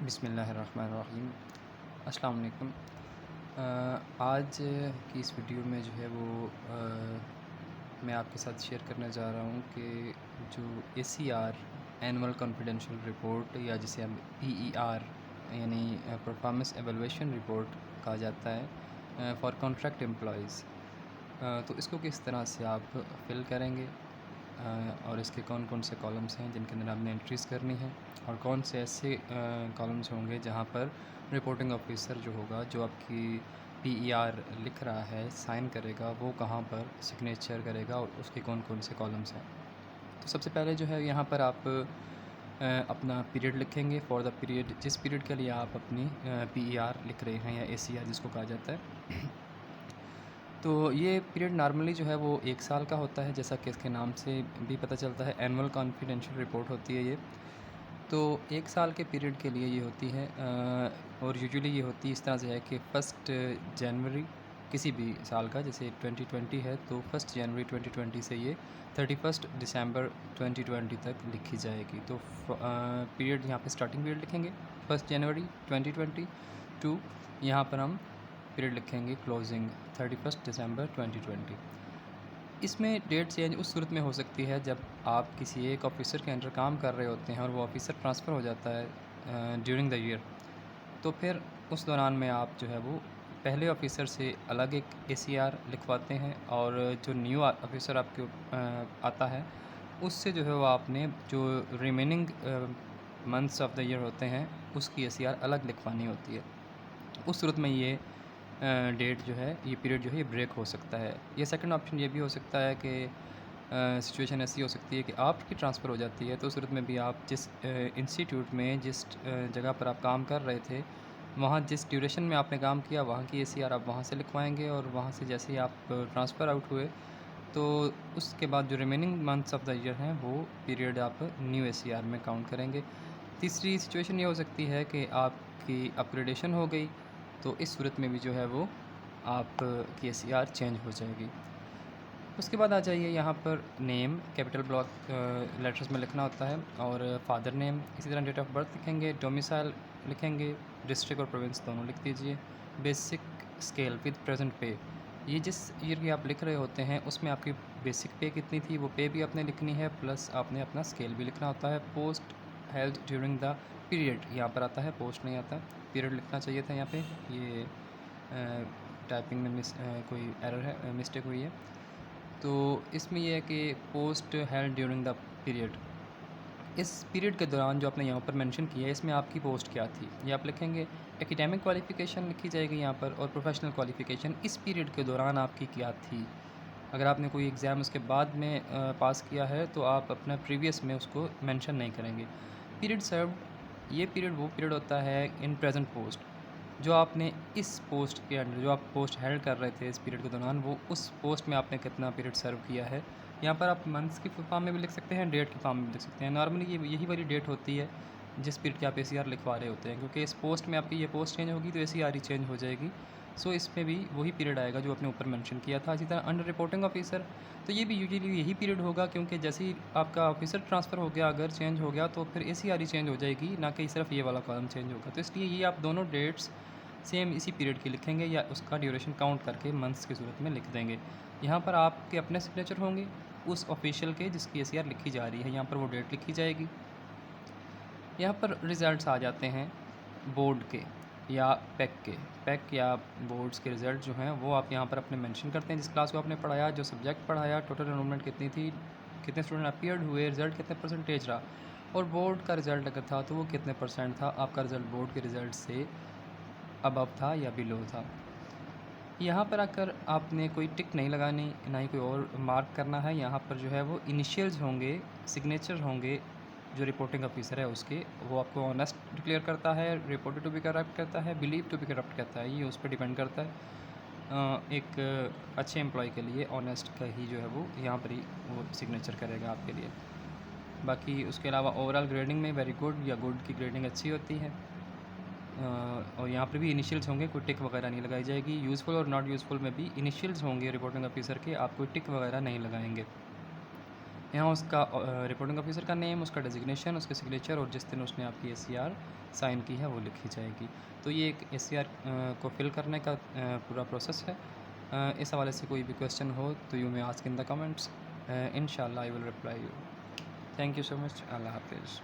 बिस्मिल्लाहिर्रहमानिर्रहीम। अस्सलाम वालेकुम। आज की इस वीडियो में जो है वो मैं आपके साथ शेयर करने जा रहा हूँ कि जो ACR एनुअल कॉन्फिडेंशियल रिपोर्ट या जिसे हम PER यानी परफॉर्मेंस एवलुएशन रिपोर्ट कहा जाता है फॉर कॉन्ट्रैक्ट एम्प्लॉयज़, तो इसको किस तरह से आप फिल करेंगे और इसके कौन कौन से कॉलम्स हैं जिनके अंदर आपने एंट्रीज़ करनी है और कौन से ऐसे कॉलम्स होंगे जहाँ पर रिपोर्टिंग ऑफिसर जो होगा, जो आपकी PER लिख रहा है, साइन करेगा, वो कहाँ पर सिग्नेचर करेगा और उसके कौन कौन से कॉलम्स हैं। तो सबसे पहले जो है यहाँ पर आप अपना पीरियड लिखेंगे फॉर द पीरियड, जिस पीरियड के लिए आप अपनी PER लिख रहे हैं या ACR जिसको कहा जाता है। तो ये पीरियड नॉर्मली जो है वो 1 साल का होता है, जैसा कि इसके नाम से भी पता चलता है, एनुअल कॉन्फिडेंशियल रिपोर्ट होती है ये। तो 1 साल के पीरियड के लिए ये होती है और यूजुअली ये होती इस तरह से है कि 1 जनवरी किसी भी साल का, जैसे 2020 है तो 1 जनवरी 2020 से ये 31 दिसंबर 2020 तक लिखी जाएगी। तो पीरियड यहाँ पे स्टार्टिंग पीरियड लिखेंगे 1 जनवरी 2020 टू, यहाँ पर हम पीरियड लिखेंगे क्लोजिंग 31 दिसंबर 2020। इसमें डेट चेंज उस सूरत में हो सकती है जब आप किसी एक ऑफिसर के अंडर काम कर रहे होते हैं और वो ऑफिसर ट्रांसफ़र हो जाता है ड्यूरिंग द ईयर। तो फिर उस दौरान में आप जो है वो पहले ऑफिसर से अलग एक ACR लिखवाते हैं और जो न्यू ऑफिसर आपके आता है उससे जो है वो आपने जो remaining months of the year होते हैं उसकी ACR अलग लिखवानी होती है। उस सूरत में ये डेट जो है, ये पीरियड जो है ये ब्रेक हो सकता है। या सेकंड ऑप्शन ये भी हो सकता है कि सिचुएशन ऐसी हो सकती है कि आपकी ट्रांसफ़र हो जाती है, तो उस सूरत में भी आप जिस इंस्टीट्यूट में जिस जगह पर आप काम कर रहे थे, वहाँ जिस ड्यूरेशन में आपने काम किया वहाँ की ACR आप वहाँ से लिखवाएँगे और वहाँ से जैसे ही आप ट्रांसफ़र आउट हुए, तो उसके बाद जो remaining months of the year हैं वो पीरियड आप न्यू ACR में काउंट करेंगे। तीसरी सिचुएशन ये हो सकती है कि आपकी अपग्रेडेशन हो गई, तो इस सूरत में भी जो है वो आपकी ACR चेंज हो जाएगी। उसके बाद आ जाइए यहाँ पर नेम कैपिटल ब्लॉक लेटर्स में लिखना होता है और फादर नेम, इसी तरह डेट ऑफ बर्थ लिखेंगे, डोमिसाइल लिखेंगे, डिस्ट्रिक्ट और प्रोविंस दोनों लिख दीजिए। बेसिक स्केल विद प्रेजेंट पे, ये जिस ईयर की आप लिख रहे होते हैं उसमें आपकी बेसिक पे कितनी थी वो पे भी आपने लिखनी है, प्लस आपने अपना स्केल भी लिखना होता है। Post held during the period यहाँ पर आता है, पोस्ट नहीं आता, पीरियड लिखना चाहिए था यहाँ पे, ये टाइपिंग में कोई एरर है, मिस्टेक हुई है। तो इसमें यह है कि post held during the period, इस पीरियड के दौरान जो आपने यहाँ पर मेंशन किया है इसमें आपकी पोस्ट क्या थी ये आप लिखेंगे। एकेडमिक क्वालिफ़िकेशन लिखी जाएगी यहाँ पर और प्रोफेशनल क्वालिफ़िकेशन इस पीरियड के दौरान आपकी क्या थी। अगर आपने कोई एग्ज़ाम उसके बाद में पास किया है तो आप अपना प्रीवियस में उसको मेंशन नहीं करेंगे। पीरियड सर्व्ड, ये पीरियड वो पीरियड होता है इन प्रेजेंट पोस्ट, जो आपने इस पोस्ट के अंडर, जो आप पोस्ट हेल्ड कर रहे थे इस पीरियड के दौरान, वो उस पोस्ट में आपने कितना पीरियड सर्व किया है। यहाँ पर आप मंथ्स की फॉर्म में भी लिख सकते हैं, डेट की फॉर्म में भी लिख सकते हैं। नॉर्मली ये यही वाली डेट होती है जिस पीरियड की आप ACR लिखवा रहे होते हैं, क्योंकि इस पोस्ट में आपकी ये पोस्ट चेंज होगी तो ACR ही चेंज हो जाएगी। सो इसमें भी वही पीरियड आएगा जो आपने ऊपर मेंशन किया था। इसी तरह अंडर रिपोर्टिंग ऑफिसर, तो ये भी यूजुअली यही पीरियड होगा, क्योंकि जैसे ही आपका ऑफिसर ट्रांसफ़र हो गया, अगर चेंज हो गया तो फिर ACR ही चेंज हो जाएगी, ना कि सिर्फ ये वाला कॉलम चेंज होगा। तो इसलिए ये आप दोनों डेट्स सेम इसी पीरियड की लिखेंगे या उसका ड्यूरेशन काउंट करके मंथ्स की सूरत में लिख देंगे। यहाँ पर आपके अपने सिग्नेचर होंगे उस ऑफिशियल के जिसकी ACR लिखी जा रही है, यहाँ पर वो डेट लिखी जाएगी। यहाँ पर रिज़ल्ट्स आ जाते हैं बोर्ड के या पैक या बोर्ड्स के रिज़ल्ट जो हैं वो आप यहाँ पर अपने मेंशन करते हैं, जिस क्लास को आपने पढ़ाया, जो सब्जेक्ट पढ़ाया, टोटल एनरोलमेंट कितनी थी, कितने स्टूडेंट अपीयर्ड हुए, रिज़ल्ट कितने परसेंटेज रहा, और बोर्ड का रिज़ल्ट अगर था तो वो कितने परसेंट था, आपका रिज़ल्ट बोर्ड के रिज़ल्ट से अबव था या बिलो था। यहाँ पर आकर आपने कोई टिक नहीं लगानी, ना ही कोई और मार्क करना है। यहाँ पर जो है वो इनिशियल्स होंगे, सिग्नेचर होंगे जो रिपोर्टिंग ऑफिसर है उसके, वो आपको ऑनेस्ट डिक्लेयर करता है, रिपोर्टेड टू बी करप्ट कहता है, बिलीव टू बी करप्ट कहता है, ये उस पर डिपेंड करता है। एक अच्छे एम्प्लॉय के लिए ऑनेस्ट का ही जो है वो यहाँ पर ही वो सिग्नेचर करेगा आपके लिए। बाकी उसके अलावा ओवरऑल ग्रेडिंग में वेरी गुड या गुड की ग्रेडिंग अच्छी होती है। और यहाँ पर भी इनिशियल्स होंगे, कोई टिक वगैरह नहीं लगाई जाएगी। यूज़फुल और नॉट यूज़फुल में भी इनिशियल्स होंगे रिपोर्टिंग ऑफिसर के, आप कोई टिक वगैरह नहीं लगाएंगे। यहाँ उसका रिपोर्टिंग ऑफिसर का नेम, उसका डेजिग्नेशन, उसके सिग्नेचर और जिस दिन उसने आपकी एसीआर साइन की है वो लिखी जाएगी। तो ये एक एसीआर को फिल करने का पूरा प्रोसेस है। इस हवाले से कोई भी क्वेश्चन हो तो you may ask in the comments, इंशाल्लाह I will reply you. Thank you so much. अल्लाह हाफिज़।